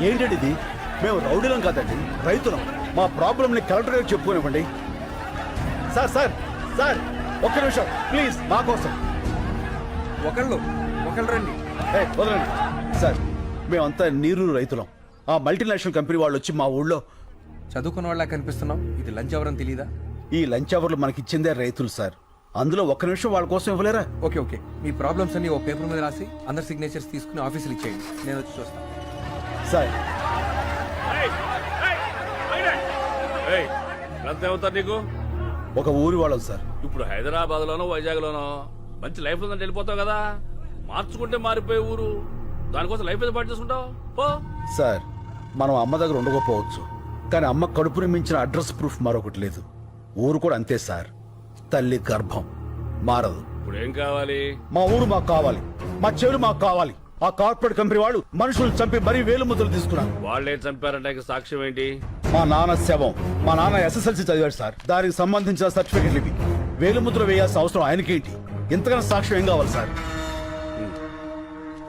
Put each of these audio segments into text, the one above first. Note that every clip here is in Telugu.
ఏంటండి ఇది? మేము రౌడీలం కాదండి, రైతులం. మా ప్రాబ్లంని కలెక్టర్ గారికి చెప్పుకోనివ్వండి. సార్ సార్ సార్ ఒక్క నిమిషం ప్లీజ్, మా కోసం ఒకళ్ళు రండి. వదలండి సార్. మేమంతా నీరు రైతులం. ఆ మల్టీనేషనల్ కంపెనీ వాళ్ళు వచ్చి మా ఊళ్ళో చదువుకున్న వాళ్ళ కనిపిస్తున్నాం. ఇది లంచ్ అవర్ అని తెలీదా? ఈ లంచ్ అవర్లు మనకిచ్చిందే రైతులు సార్. అందులో ఒక్క నిమిషం వాళ్ళ కోసం ఇవ్వలేరా? ఓకే మీ ప్రాబ్లమ్స్ అన్ని ఓ పేపర్ మీద రాసి అందరి సిగ్నేచర్స్ తీసుకుని ఆఫీసులు ఇచ్చేయండి. నేను వచ్చి చూస్తాను. సార్ నీకు ఒక ఊరి వాళ్ళం సార్. ఇప్పుడు హైదరాబాద్ లోనో వైజాగ్ లోనో మంచి లైఫ్ ఉందంటే వెళ్ళిపోతావు కదా. మార్చుకుంటే మారిపోయే ఊరు, దానికోసం లైఫ్ ఏదో పాటు చేసుకుంటావు పో. సార్ మనం అమ్మ దగ్గర ఉండకపోవచ్చు, కానీ అమ్మ కడుపుని మించిన అడ్రస్ ప్రూఫ్ మరొకటి లేదు. ఊరు కూడా అంతే సార్, తల్లి గర్భం మారదు. ఇప్పుడు ఏం కావాలి? మా ఊరు మాకు కావాలి, మా చెవులు మాకు కావాలి. ఆ కార్పొరేట్ కంపెనీ వాళ్ళు మనుషులు చంపి మరీ వేలు ముద్రలు తీసుకున్నారు. వాళ్ళే చంపారంటే సాక్ష్యం ఏంటి? మా నాన్న శవం. మా నాన్న SSLC చదివాడు సార్. దానికి సంబంధించిన సర్టిఫికెట్లు ఇవి. వేలు ముద్ర వేయాల్సిన అవసరం ఆయనకేంటి? ఇంతకన్నా సాక్ష్యం ఏం కావాలి సార్?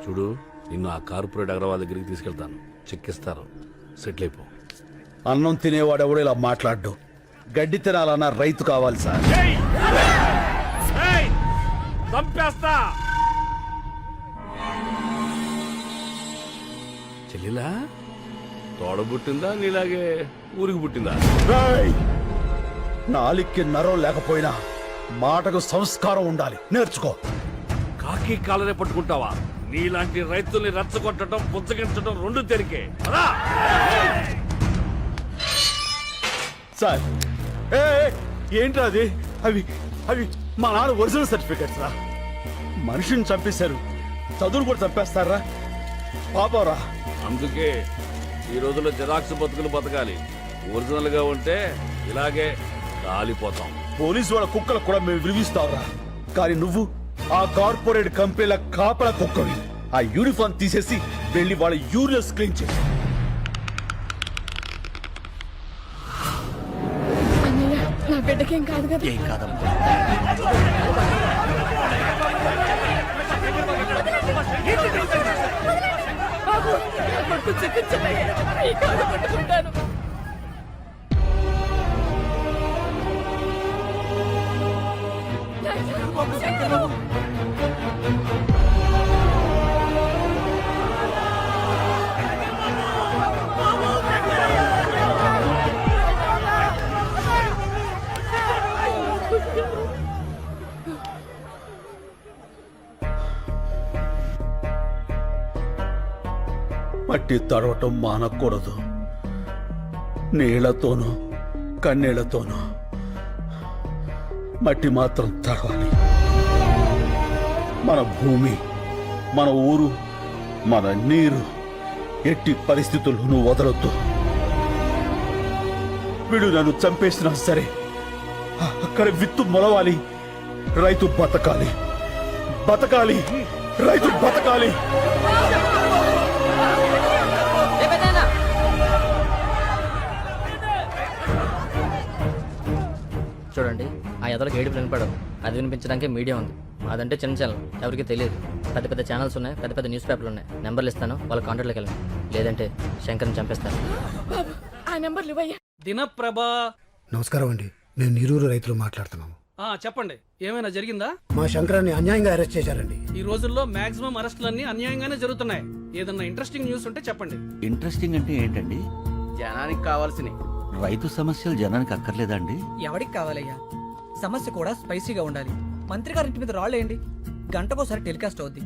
చూడు, నిన్ను ఆ కార్పొరేట్ అగ్రవాల్ దగ్గరికి తీసుకెళ్తాను, చెక్కిస్తారు, సెటిల్ అయిపో. అన్నం తినేవాడు ఎవడో ఇలా మాట్లాడ్డు. గడ్డి తినాలన్న రైతు కావాలి సార్. చంపేస్తా. చెల్లిలా తోడ పుట్టిందా నీలాగే ఊరికి పుట్టిందా? నాలిక్కి నరం లేకపోయినా మాటకు సంస్కారం ఉండాలి, నేర్చుకో. కాకి కాలనే పట్టుకుంటావా? నీలాంటి రైతుల్ని రెచ్చగొట్టడం, పుచ్చగించడం రెండు తెరికే. సార్ ఏంట్రా అది? అవి అవి మా నాన్న ఒరిజినల్ సర్టిఫికెట్స్ రా. మనిషిని చంపేశారు, చదువులు కూడా చంపేస్తారా? పాపరా. అందుకే ఈ రోజుల్లో జిరాక్స్ బతుకులు బతకాలి. ఒరిజినల్ గా ఉంటే ఇలాగే కాలిపోతాం. పోలీసు వాళ్ళ కుక్కలకు కూడా మేము విలువిస్తావురా, కానీ నువ్వు ఆ కార్పొరేట్ కంపెనీల కాపల కుక్కవి. ఆ యూనిఫామ్ తీసేసి వెళ్ళి వాళ్ళ యూరియస్ క్లీన్ చేసి. నా బిడ్డకేం కాదు కదా? ఏం కాదమ్మా. పట్టుకుంటాను. మట్టి తడవటం మానకూడదు. నీళ్లతోనూ కన్నీళ్లతోనూ మట్టి మాత్రం తడవాలి. మన భూమి, మన ఊరు, మన నీరు ఎట్టి పరిస్థితుల్లోనూ వదలొద్దు. వీడు నన్ను చంపేసినా సరే అక్కడ విత్తు మొలవాలి. రైతు బతకాలి, బతకాలి, రైతు బతకాలి. చూడండి, ఆ ఎదలకు ఏడుపు వినపడదు. అది వినిపించడానికి మీడియా ఉంది. అదంటే చిన్న ఛానల్, ఎవరికి తెలియదు. పెద్ద పెద్ద ఛానల్స్ ఉన్నాయి, పెద్ద పెద్ద న్యూస్ పేపర్లు ఉన్నాయి. నెంబర్లు ఇస్తాను, వాళ్ళ కాంటాక్ట్లోకి వెళ్ళండి. లేదంటే శంకర్ని చంపేస్తాను. ఆ నెంబర్లు ఇవ్వయ్యా. దినప్రభా. నమస్కారం అండి, మేము నీరూరు రైతులు మాట్లాడుతున్నాము. చెప్పండి, ఏమైనా జరిగిందా? మా శంకరాన్ని అన్యాయంగా అరెస్ట్ చేశారండి. ఈ రోజుల్లో మాక్సిమం అరెస్టులన్నీ అన్యాయంగానే జరుగుతున్నాయి. ఏదన్నా ఇంట్రెస్టింగ్ న్యూస్ ఉంటే చెప్పండి. ఇంట్రెస్టింగ్ అంటే ఏంటండి? జనానికి కావాల్సినవి. రైతు సమస్యలు జనానికి అక్కర్లేదా అండి? ఎవరికి కావాలయ్యా? సమస్య కూడా స్పైసీగా ఉండాలి. మంత్రి గారింటి మీద రాళ్ళేయండి, గంటకోసారి టెలికాస్ట్ అవుద్ది.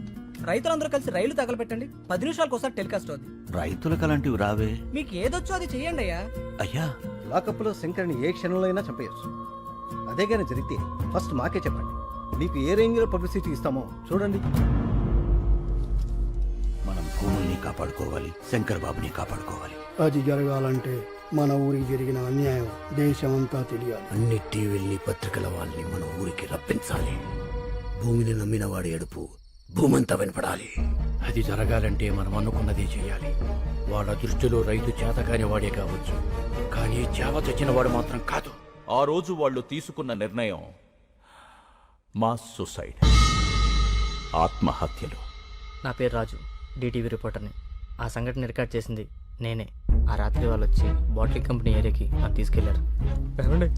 రైతులందరూ కలిసి రైలు తగలబెట్టండి, 10 నిమిషాలకోసారి టెలికాస్ట్ అవుద్ది. రైతులకు అలాంటివి రావే. మీకు ఏదొచ్చో అది చెయ్యండి అయ్యా. అయ్యా, లాకప్లో శంకర్ని ఏ క్షణంలో అయినా చంపేయచ్చు. అదే కానీ జరిగితే ఫస్ట్ మాకే చెప్పండి, మీకు ఏ రేంజ్లో పబ్లిసిటీ ఇస్తామో చూడండి. మనం భూముల్ని కాపాడుకోవాలి, శంకర్ బాబుని కాపాడుకోవాలి. అది జరగాలంటే మన ఊరికి జరిగిన అన్యాయం దేశమంతా తెలియాలి. అన్ని టీవీల్ని పత్రికల వాళ్ళని మన ఊరికి రప్పించాలి. భూమిని నమ్మిన వాడి ఏడుపు భూమంతా వినపడాలి. అది జరగాలంటే మనం అనుకున్నదే చేయాలి. వాళ్ళ దృష్టిలో రైతు చేతకాని వాడే కావచ్చు, కానీ చేవ తెచ్చిన వాడు మాత్రం కాదు. ఆ రోజు వాళ్ళు తీసుకున్న నిర్ణయం మాస్ సూసైడ్, ఆత్మహత్యలు. నా పేరు రాజు, డిటీవీ రిపోర్టర్ని. ఆ సంఘటన రికార్డ్ చేసింది నేనే. ఆ రాత్రి వాళ్ళు వచ్చి బాటిల్ కంపెనీ ఏరియాకి నన్ను తీసుకెళ్లారు. ఏమండి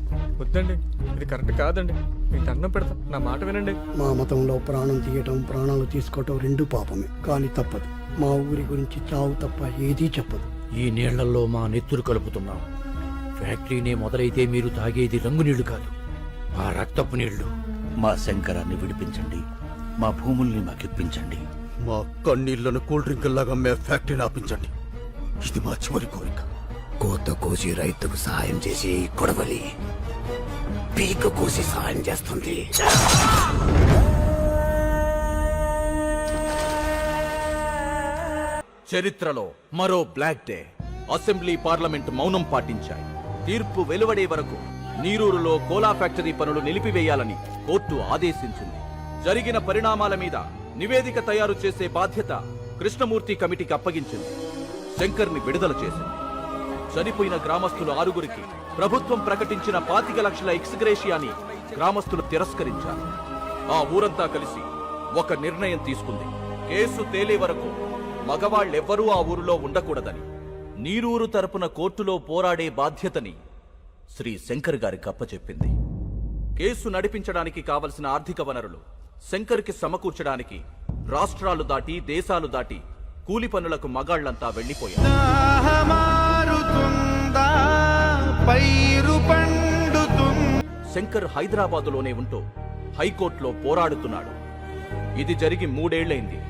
వద్దండి, ఇది కరెక్ట్ కాదండి. మీకు దండం పెడతా, నా మాట వినండి. మా మతంలో ప్రాణం తీయటం ప్రాణాలు తీసుకోవటం రెండు పాపమే, కానీ తప్పదు. మా ఊరి గురించి చావు తప్ప ఏదీ చెప్పదు. ఈ నీళ్లలో మా నెత్తురు కలుపుతున్నాం. ఫ్యాక్టరీనే మొదలైతే మీరు తాగేది రంగు నీళ్లు కాదు, ఆ రక్తపు నీళ్లు. మా శంకరాన్ని విడిపించండి, మా భూముల్ని మాకిప్పించండి. మా కన్నీళ్లను కూల్ డ్రింక్ లాగా మే ఫ్యాక్టరీని ఆపించండి. ఇది మా చివరి కోరిక. కోత కోసి రైతుకు సహాయం చేసి ఈ కొడవలి పీక కోసి సహాయం చేస్తుంది. చరిత్రలో మరో బ్లాక్ డే. అసెంబ్లీ పార్లమెంట్ మౌనం పాటించాయి. తీర్పు వెలువడే వరకు నీరూరులో కోలా ఫ్యాక్టరీ పనులు నిలిపివేయాలని కోర్టు ఆదేశించింది. జరిగిన పరిణామాల మీద నివేదిక తయారు చేసే బాధ్యత కృష్ణమూర్తి కమిటీకి అప్పగించింది. శంకర్ని విడుదల చేసింది. చనిపోయిన గ్రామస్తులు 6గురికి ప్రభుత్వం ప్రకటించిన 25 లక్షల ఎక్స్గ్రేషియాని గ్రామస్తులు తిరస్కరించారు. ఆ ఊరంతా కలిసి ఒక నిర్ణయం తీసుకుంది. కేసు తేలే వరకు మగవాళ్ళెవ్వరూ ఆ ఊరిలో ఉండకూడదని. నీరూరు తరపున కోర్టులో పోరాడే బాధ్యతని శ్రీ శంకర్ గారికి అప్పచెప్పింది. కేసు నడిపించడానికి కావలసిన ఆర్థిక వనరులు శంకర్కి సమకూర్చడానికి రాష్ట్రాలు దాటి దేశాలు దాటి కూలి పనులకు మగాళ్లంతా వెళ్లిపోయారు. శంకర్ హైదరాబాదులోనే ఉంటూ హైకోర్టులో పోరాడుతున్నాడు. ఇది జరిగి 3 ఏళ్లైంది.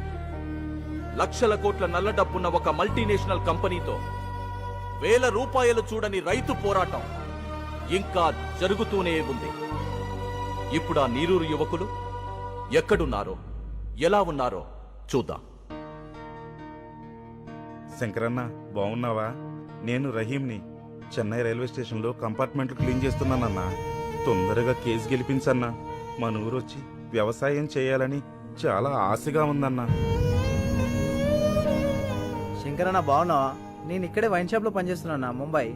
లక్షల కోట్ల నల్ల డబ్బున్న ఒక మల్టీనేషనల్ కంపెనీతో వేల రూపాయలు చూడని రైతు పోరాటం ఇంకా జరుగుతూనే ఉంది. ఇప్పుడు ఆ నీరూరు యువకులు ఎక్కడున్నారో ఎలా ఉన్నారో చూద్దాం. శంకరన్న బాగున్నావా? నేను రహీంని. చెన్నై రైల్వే స్టేషన్లో కంపార్ట్మెంట్లు క్లీన్ చేస్తున్నానన్నా. తొందరగా కేసు గెలిపించన్నా. మన ఊరొచ్చి వ్యవసాయం చేయాలని చాలా ఆశగా ఉందన్నా. శంకరన్న బాగున్నావా? నేను ఇక్కడే వైన్ షాప్ లో పనిచేస్తున్నా, ముంబై.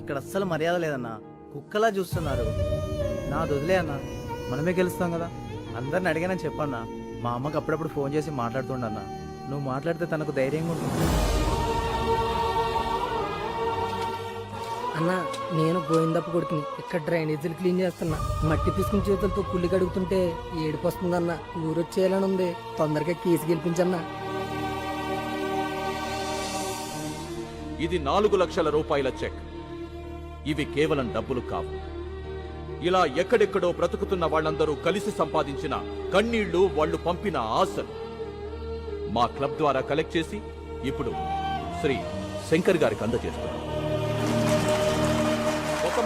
ఇక్కడ అస్సలు మర్యాద లేదన్నా, కుక్కలా చూస్తున్నారు. నా వదిలే అన్నా, మనమే గెలుస్తాం కదా. అందరిని అడిగానని చెప్పన్నా. మా అమ్మకి అప్పుడప్పుడు ఫోన్ చేసి మాట్లాడుతుండన్నా. నువ్వు మాట్లాడితే తనకు ధైర్యంగా ఉంటుంది. అన్న, నేను గోవిందప్ప కొడుకుని. ఇక్కడ డ్రైనేజీలు క్లీన్ చేస్తున్నా. మట్టి తీసుకుని చేతులతో కుళ్ళి కడుగుతుంటే ఏడుపు వస్తుందన్న. ఊరొచ్చేయాలని ఉంది. తొందరగా కేసు గెలిపించన్నా. ఇది 4 లక్షల రూపాయల చెక్. ఇవి కేవలం డబ్బులు కావు. ఇలా ఎక్కడెక్కడో బ్రతుకుతున్న వాళ్ళందరూ కలిసి సంపాదించిన కన్నీళ్లు, వాళ్ళు పంపిన ఆశలు మా క్లబ్ ద్వారా కలెక్ట్ చేసి ఇప్పుడు శ్రీ శంకర్ గారికి అందజేస్తున్నాం. ఒక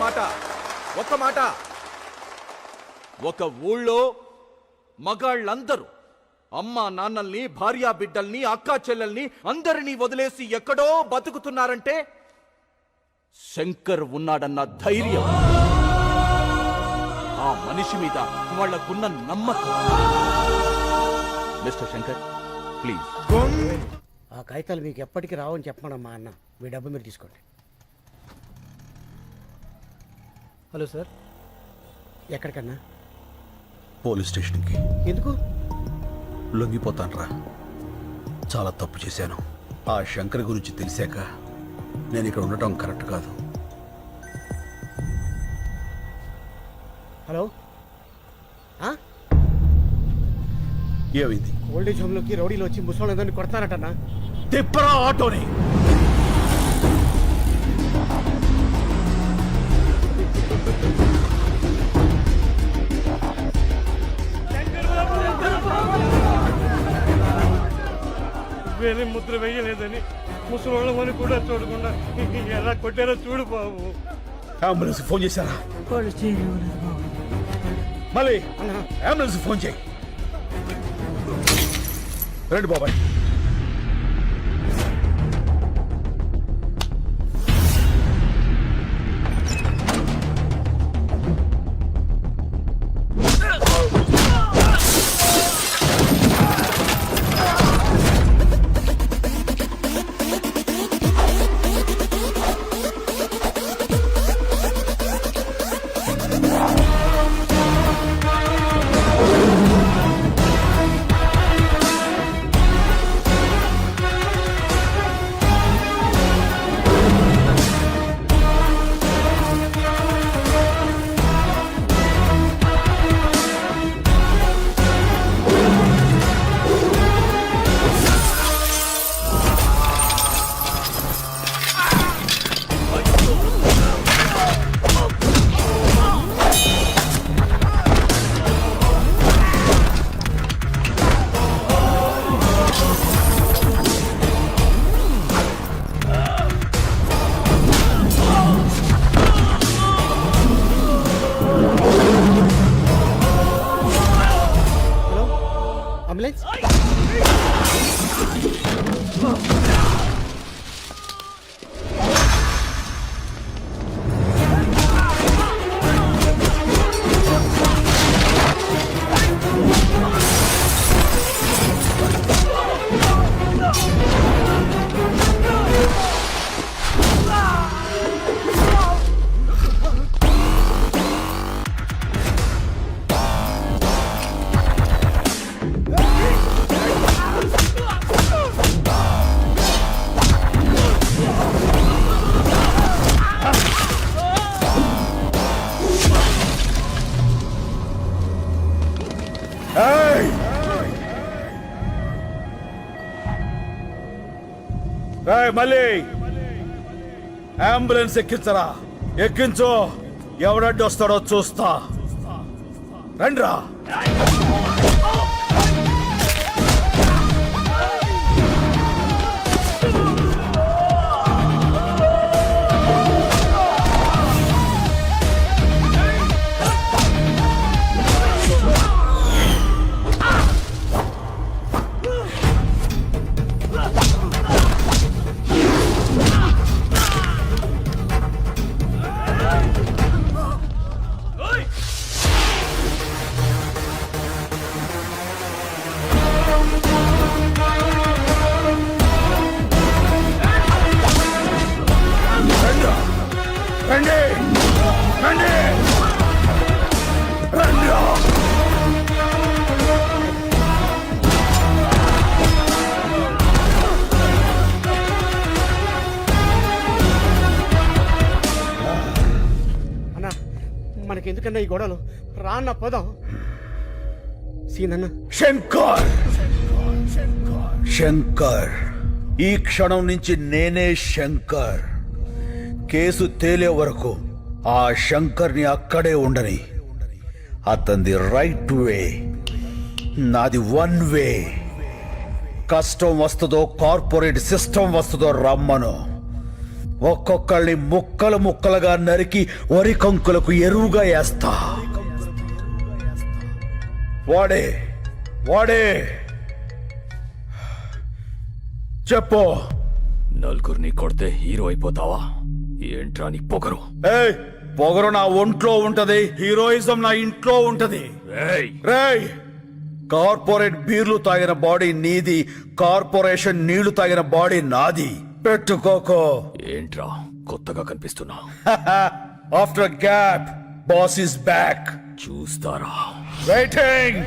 మాట, ఒక ఊళ్ళో మగాళ్ళందరూ అమ్మా నాన్నల్ని, భార్యా బిడ్డల్ని, అక్కా చెల్లెల్ని అందరినీ వదిలేసి ఎక్కడో బతుకుతున్నారంటే శంకర్ ఉన్నాడన్న ధైర్యం, ఆ మనిషి మీద వాళ్లకున్న నమ్మకం. Mister Shankar, please. ఆ కాగితాలు మీకు ఎప్పటికీ రావని చెప్పమనమ్మా అన్న. మీ డబ్బు మీరు తీసుకోండి. Hello sir. ఎక్కడికన్నా? పోలీస్ స్టేషన్కి. ఎందుకు? లొంగిపోతాన్రా. చాలా తప్పు చేశాను. ఆ శంకర్ గురించి తెలిసాక నేను ఇక్కడ ఉండటం కరెక్ట్ కాదు. హలో, ఏమైంది? ఓల్డేజ్ హోమ్లోకి రౌడీలు వచ్చి ముసలి కొడతారటన్నా. తిప్పరా ఆటోని. వేరే ముద్ర వేయలేదని ముసలి కూడా చూడకుండా ఎలా కొట్టారో చూడు బాబు. అంబులెన్స్ ఫోన్ చేశారా? మళ్ళీ అంబులెన్స్ ఫోన్ చేయి. రండి బాబాయ్. రాయ్ మళ్ళీ అంబులెన్స్ ఎక్కించరా, ఎక్కించు. ఎవడడ్డు వస్తాడో చూస్తా. రండ్రా. రండి రండి రండి. అన్నా మనకెందుకన్నా ఈ గొడవలు? రా అన్న పోదాం. సీనన్న శంకర్, శంకర్, ఈ క్షణం నుంచి నేనే శంకర్. కేసు తేలే వరకు ఆ శంకర్ని అక్కడే ఉండని. అతనిది రైట్ వే, నాది వన్ వే. కష్టం వస్తుందో కార్పొరేట్ సిస్టమ్ వస్తుందో రమ్మను. ఒక్కొక్కళ్ళని ముక్కలు ముక్కలుగా నరికి వరి కంకులకు ఎరువుగా వేస్తా. వాడే వాడే చెప్పు. నలుగురిని కొడితే హీరో అయిపోతావా? ఏంట్రా నీ పొగరు? ఏయ్, పొగరు నా ఒంట్లో ఉంటది, హీరోయిజం నా ఇంట్లో ఉంటది. రేయ్, కార్పొరేట్ బీర్లు తాగిన బాడీ నీది, కార్పొరేషన్ నీళ్లు తాగిన బాడీ నాది. పెట్టుకోకో. ఏంట్రా కొత్తగా కనిపిస్తున్నా? After gap boss is back. చూస్తారా? వెయిటింగ్.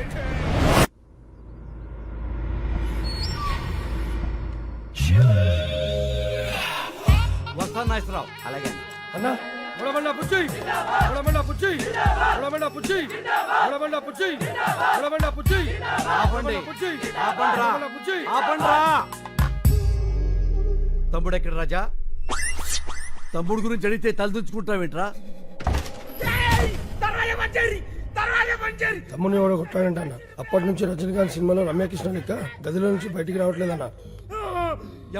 వస్తా నాగేశ్వరరావు. అలాగే అన్నా ఉడబండ పుచ్చి, ఉడబండ పుచ్చి, ఉడబండ పుచ్చి, ఉడబండ పుచ్చి, ఉడబండ పుచ్చి. ఆపండి పుచ్చి, ఆపండ్రా ఉడబండ పుచ్చి. ఆపండ్రా. తమ్ముడు ఎక్కడ రాజా? తమ్ముడు గురించి అడిగితే తలదించుకుంటావేంట్రా? తమ్ముని ఎవడో కొట్టాడంట అన్న. అప్పటి నుంచి రజనీకాంత్ సినిమాలో రమ్యకృష్ణ లెక్క గదిలో నుంచి బయటికి రావట్లేదన్న.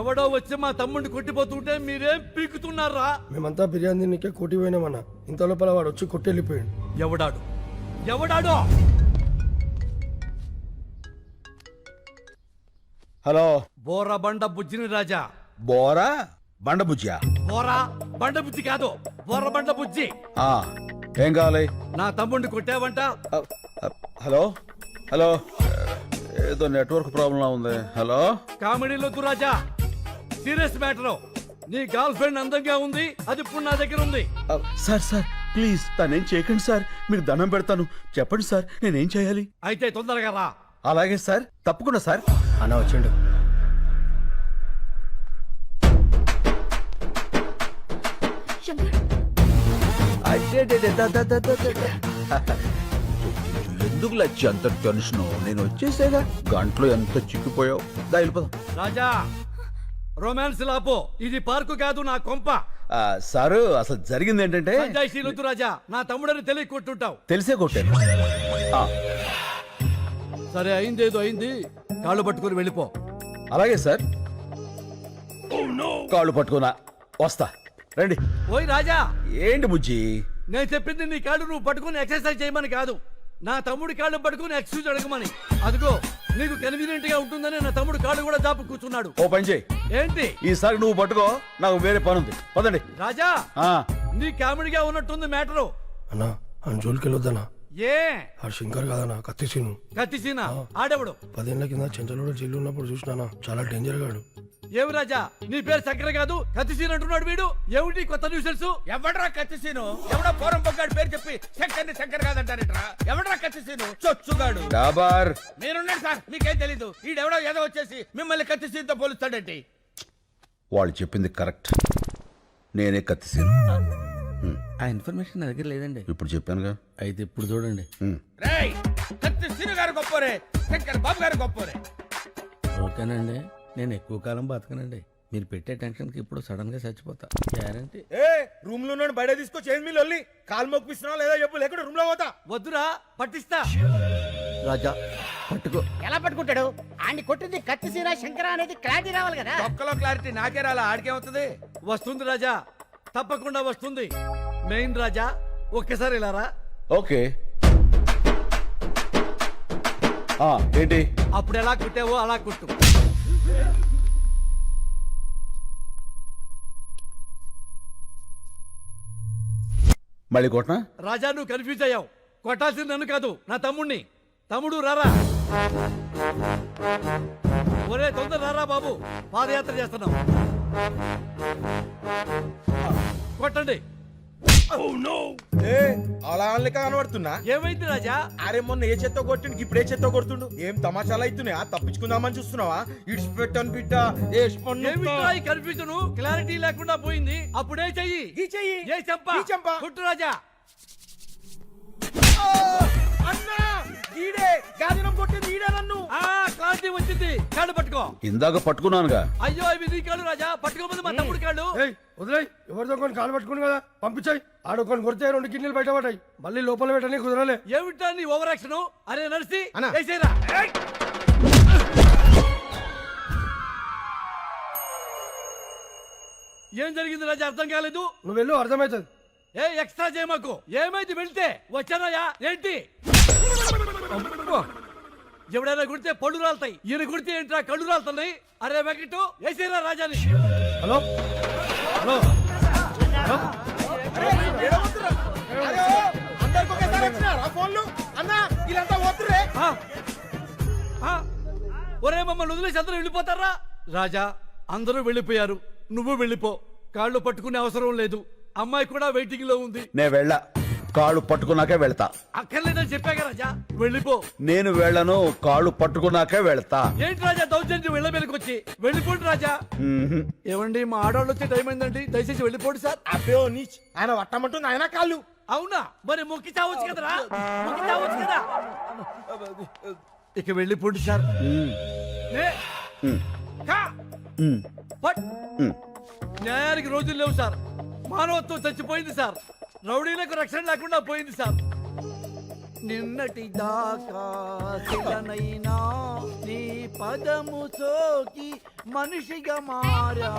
ఎవడో వచ్చి మా తమ్ముడిని కొట్టిపోతుంటే మీరేం పీకుతున్నారా? మేమంతా బిర్యానీ తిన్నికే కోటి పోయినామన్న. ఇంత లోపల వాడు వచ్చి కొట్టెళ్ళిపోయాడు. ఎవడాడు? ఎవడాడు? హలో, బోరా బండ బుజ్జిని రాజా. బోరా బండబుజ్జా? బోరా బండ బుజ్జి కాదు, బోర బండ బుజ్జి. ఏం కావాలి? నా తమ్ముడిని కొట్టావంట. హలో హలో, ఏదో నెట్వర్క్ ప్రాబ్లం ఉంది. హలో, కామెడీలో రాజా, సీరియస్ మ్యాటర్. నీ గర్ల్ ఫ్రెండ్ అందంగా ఉంది, అది ఇప్పుడు నా దగ్గర ఉంది. సార్ సార్ ప్లీజ్ తనేం చేయకండి సార్, మీకు దండం పెడతాను. చెప్పండి సార్, నేనేం చేయాలి? అయితే తొందరగా రా. అలాగే సార్, తప్పకుండా సార్. అన్న వచ్చిండు. శంకర్ ఎందుకు లచ్చి అంత టెన్షన్? నేను వచ్చేసేగా, గంటలో ఎంత చిక్కిపోయావు. దా వెళ్ళిపోదాం. రాజా, రొమాన్స్ లాపో, ఇది పార్కు కాదు, నా కొంప. సారు అసలు జరిగింది ఏంటంటే, సంజాయిషీలొద్దు రాజా, నా తమ్ముడని తెలియ కొట్టుంటావు. తెలిసే కొట్టాను. సరే, అయిందేదో అయింది, కాళ్ళు పట్టుకుని వెళ్ళిపో. అలాగే సార్, కాళ్ళు పట్టుకున్నా వస్తా. రండి. ఓయ్ రాజా, ఏంటి బుజ్జి? నేను చెప్పింది నీ కాళ్ళు నువ్వు పట్టుకుని ఎక్సర్సైజ్ చేయమని కాదు, నా తమ్ముడి కాళ్ళు పట్టుకుని ఎక్స్క్యూజ్ అడగమని. అదిగో నీకు కన్వీనియంట్ గా ఉంటుందని నా తమ్ముడు కాళ్ళు కూడా దాపు కూర్చున్నాడు. ఓ పని చేయి. ఏంటి? ఈసారి నువ్వు పట్టుకో, నాకు వేరే పని ఉంది. పదండి. రాజా, నీ కామెడీగా ఉన్నట్టుంది మ్యాటరు. అన్నా అని జోలికి వెళ్ళొద్దన్నా. ఏ ఆ శంకర్ కాదన్నా, కత్తిసీను. కత్తిసీనా? ఆడెవడు? 10 ఏళ్ల కింద చెంచలోడు జైలు ఉన్నప్పుడు చూసినానా, చాలా డేంజర్ గాడు. ఏమి రాజా, నీ పేరు చక్కెర కాదు, కత్తిసీన్ అంటున్నాడు వీడు. ఏమిటి కొత్త న్యూసెన్స్? ఎవడ్రా కత్తిసీను? ఎవడో పోరం పొగ్గాడు పేరు చెప్పి శంకర్ని శంకర్ కాదంటారేట్రా? ఎవడ్రా కత్తిసీను? చొచ్చుగాడు. డాబార్, మీరున్నాడు సార్, మీకేం తెలీదు. ఈడెవడో ఏదో వచ్చేసి మిమ్మల్ని కత్తిసీన్తో పోలుస్తాడేంటి? వాళ్ళు చెప్పింది కరెక్ట్, నేనే కత్తిసీను. ఆ ఇన్ఫర్మేషన్ నా దగ్గర లేదండి. ఇప్పుడు చెప్పానుగా. అయితే ఇప్పుడు చూడండి. రేయ్, కత్తిసీను గారు గొప్పోరే, శంకర్ బాబు గారు గొప్పోరే. ఓకేనండి, నేను ఎక్కువ కాలం బతకనండి. మీరు పెట్టే టెన్షన్కి ఇప్పుడు సడన్ గా చచ్చిపోతా గ్యారంటీ. ఏ రూమ్ లో బయట తీసుకొచ్చి ఏం మీ లొల్లి కాలు మొక్కిస్తున్నా లేదా చెప్పు లేకుండా రూమ్ లో పోతా. వద్దురా పట్టిస్తా. రాజా పట్టుకో. ఎలా పట్టుకుంటాడు? ఆడిని కొట్టింది కత్తిసీర శంకర అనేది క్లారిటీ రావాలి కదా. ఒక్కలో క్లారిటీ నాకే రాలా, ఆడికేమవుతుంది? వస్తుంది రాజా, తప్పకుండా వస్తుంది. మెయిన్ రాజా ఒక్కసారి ఇలా రా. ఓకే ఏంటి? అప్పుడు ఎలా కుట్టావో అలా కుట్టు. మళ్ళీ కొట్టినా? రాజా నువ్వు కన్ఫ్యూజ్ అయ్యావు. కొట్టాల్సింది నన్ను కాదు, నా తమ్ముణ్ణి. తమ్ముడు రారా. ఒరే తొందర రారా బాబు, పాదయాత్ర చేస్తున్నాం. కొట్టండి. ఏ అలా అనలేక కనబడుతున్నా. ఏమైంది రాజా? అరే మొన్న ఏ చెత్త కొట్టిండు ఇప్పుడు ఏ చెత్త కొడుతుండు. ఏం తమాషాలు అవుతున్నాయా? తప్పించుకుందామని చూస్తున్నావా? ఇడిచిపెట్టాను బిడ్డ. ఏమిట్రా ఈ కన్ఫ్యూజన్? క్లారిటీ లేకుండా పోయింది. అప్పుడే చెయ్యి. ఈ చెయ్యి. ఏ చంపా. ఈ చంపా. కుట్టు రాజా. అన్నా ఈడే గాదినం కొట్టింది ఈడే నన్ను. క్లారిటీ వచ్చింది. కాళ్ళు పట్టుకో. ఇందాక పట్టుకున్నానుగా. అయ్యో అవి నీ కాళ్ళు రాజా. పట్టుకోమంది మా తమ్ముడు కాళ్ళు. వదిలేయ్, ఎవరితో కొన్ని కాలు పట్టుకుని కదా పంపించాయి. ఆడుకొని కొడితే 2 కిడ్నీలు బయట పడ్డాయి. మళ్ళీ లోపల పెట్టని కుదరలే. ఏమిటా నీ ఓవర్ యాక్షన్? అరే నర్సి అన్నా. వేసేరా. ఏం జరిగింది రాజా? అర్థం కాలేదు. నువ్వు వెళ్ళు అర్థమవుతుంది. ఏ ఎక్స్ట్రా చేయమాకు. ఏమైంది వెళ్తే? వచ్చానయ్యా. ఏంటి? ఎవడైనా కుడితే పళ్ళు రాలుతాయి. ఈయన కుడితే ఏంట్రా కళ్ళు రాలుతున్నాయి? అరే వెంకటు వేసేరా రాజాని. హలో హలో ఒరే మమ్మల్ని వదిలేసి అందరూ వెళ్ళిపోతారా? రాజా అందరూ వెళ్ళిపోయారు, నువ్వు వెళ్ళిపో. కాళ్ళు పట్టుకునే అవసరం లేదు. అమ్మాయి కూడా వెయిటింగ్ లో ఉంది. నే వెళ్ళా. కాళ్ళు పట్టుకున్నాకే వెళ్తా. అక్కర్లేదని చెప్పాక రాజా, వెళ్ళిపో. నేను వెళ్ళను, కాళ్ళు పట్టుకున్నాకే వెళ్తా. ఏంటి రాజా దౌర్జన్యం? వెళ్ళ వచ్చి వెళ్ళిపోండి రాజా. ఏమండి మా ఆడవాళ్ళు వచ్చే టైం అయిందండి, దయచేసి వెళ్ళిపోండి సార్. అబ్బే నీచ్, ఆయన పట్టమంటుంది ఆయన కాళ్ళు. అవునా? మరి మొక్కి చావచ్చు కదరా, మొక్కి చావచ్చు కదా. ఇక వెళ్ళిపోండి సార్. ఏ, కా, పట్. న్యాయానికి రోజులు లేవు సార్. మానవత్వం చచ్చిపోయింది సార్. రౌడీలకు రక్షణ లేకుండా పోయింది సార్. నిన్నటి దాకా శిలనైనా నీ పదము సోకి మనిషిగా మారా.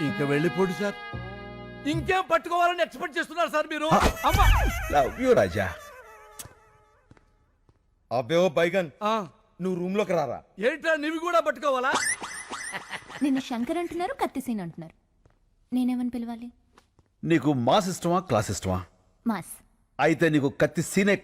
ఇంకా వెళ్ళిపోండి సార్. ఇంకేం పట్టుకోవాలని ఎక్స్పెక్ట్ చేస్తున్నారు సార్ మీరు? అమ్మా లవ్ యూ రాజా. అబ్బే ఓ బైగన్, నువ్వు రూమ్ లోకి రారా. ఏంట్రా నీవి కూడా పట్టుకోవాలా? నిన్ను శంకర్ అంటున్నారు, కత్తిసీన్ అంటున్నారు. నేనేమని పిలవాలి? నీకు మాస్ ఇష్టమా క్లాస్ ఇష్టమా? మాస్. అయితే నీకు కత్తి సీనే